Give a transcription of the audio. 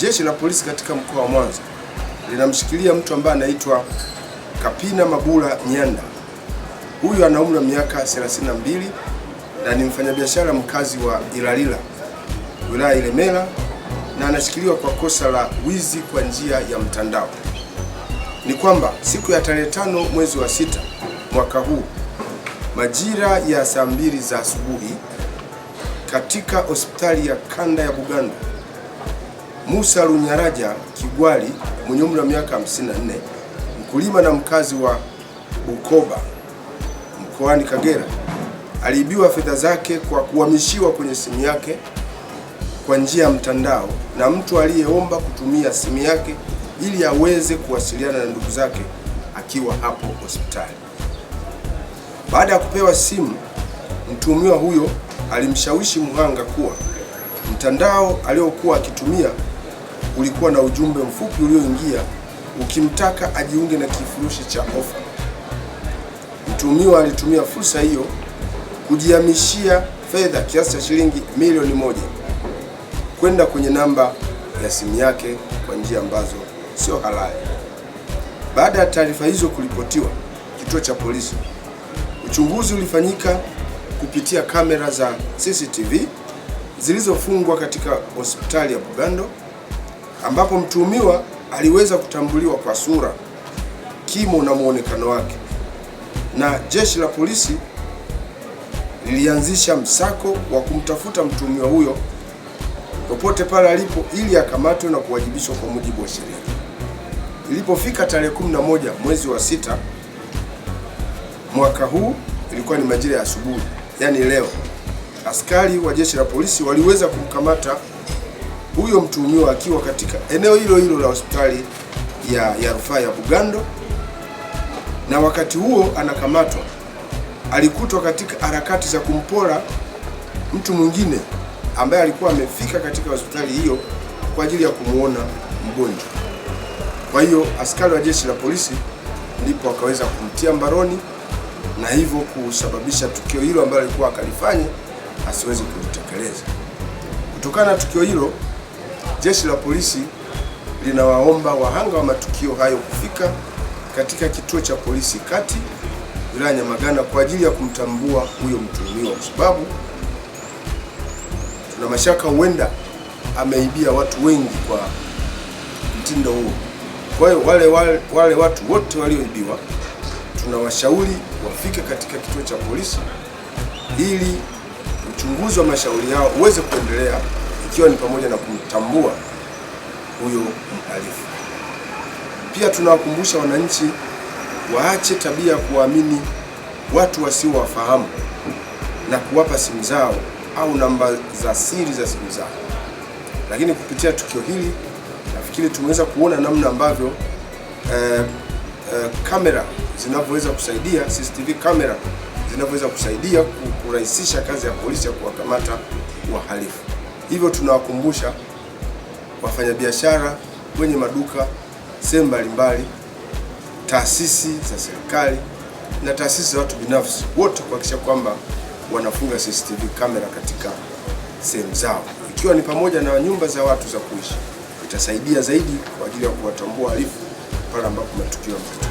Jeshi la polisi katika mkoa wa Mwanza linamshikilia mtu ambaye anaitwa Kapina Mabula Nyanda. Huyu ana umri wa miaka 32 na ni mfanyabiashara mkazi wa Ilalila, wilaya Ilemela, na anashikiliwa kwa kosa la wizi kwa njia ya mtandao. Ni kwamba siku ya tarehe 5 mwezi wa 6 mwaka huu majira ya saa 2 za asubuhi katika hospitali ya kanda ya Bugando, Musa Lunyaraja Kigwali mwenye umri wa miaka 54, mkulima na mkazi wa Bukoba mkoani Kagera, aliibiwa fedha zake kwa kuhamishiwa kwenye simu yake kwa njia ya mtandao na mtu aliyeomba kutumia simu yake ili aweze kuwasiliana na ndugu zake akiwa hapo hospitali. Baada ya kupewa simu, mtuhumiwa huyo alimshawishi mhanga kuwa mtandao aliokuwa akitumia ulikuwa na ujumbe mfupi ulioingia ukimtaka ajiunge na kifurushi cha ofa. Mtuhumiwa alitumia fursa hiyo kujihamishia fedha kiasi cha shilingi milioni 1 kwenda kwenye namba ya simu yake kwa njia ambazo sio halali. Baada ya taarifa hizo kuripotiwa kituo cha polisi, uchunguzi ulifanyika kupitia kamera za CCTV zilizofungwa katika hospitali ya Bugando, ambapo mtuhumiwa aliweza kutambuliwa kwa sura, kimo na muonekano wake, na jeshi la polisi lilianzisha msako wa kumtafuta mtuhumiwa huyo popote pale alipo ili akamatwe na kuwajibishwa kwa mujibu wa sheria. Ilipofika tarehe 11 mwezi wa 6 mwaka huu, ilikuwa ni majira ya asubuhi, yani leo, askari wa jeshi la polisi waliweza kumkamata huyo mtuhumiwa akiwa katika eneo hilo hilo la hospitali ya rufaa ya Bugando, na wakati huo anakamatwa alikutwa katika harakati za kumpora mtu mwingine ambaye alikuwa amefika katika hospitali hiyo kwa ajili ya kumuona mgonjwa. Kwa hiyo askari wa jeshi la polisi ndipo akaweza kumtia mbaroni na hivyo kusababisha tukio hilo ambalo alikuwa akalifanya asiweze kulitekeleza. Kutokana na tukio hilo, jeshi la polisi linawaomba wahanga wa matukio hayo kufika katika kituo cha polisi kati wilaya Nyamagana kwa ajili ya kumtambua huyo mtuhumiwa, kwa sababu tuna mashaka huenda ameibia watu wengi kwa mtindo huo. Kwa hiyo wale watu wote walioibiwa tunawashauri wafike katika kituo cha polisi ili uchunguzi wa mashauri yao uweze kuendelea, ikiwa ni pamoja na kumtambua huyo mhalifu. Pia tunawakumbusha wananchi waache tabia ya kuamini watu wasiowafahamu na kuwapa simu zao au namba za siri za simu zao. Lakini kupitia tukio hili nafikiri tumeweza kuona namna ambavyo kamera zinavyoweza kusaidia, CCTV kamera zinavyoweza kusaidia kurahisisha kazi ya polisi ya kuwakamata wahalifu. Hivyo tunawakumbusha wafanyabiashara, wenye maduka sehemu mbalimbali, taasisi za serikali na taasisi za watu binafsi, wote kuhakikisha kwamba wanafunga CCTV kamera katika sehemu zao, ikiwa ni pamoja na nyumba za watu za kuishi. Itasaidia zaidi kwa ajili ya kuwatambua wahalifu pale ambapo matukio yametokea.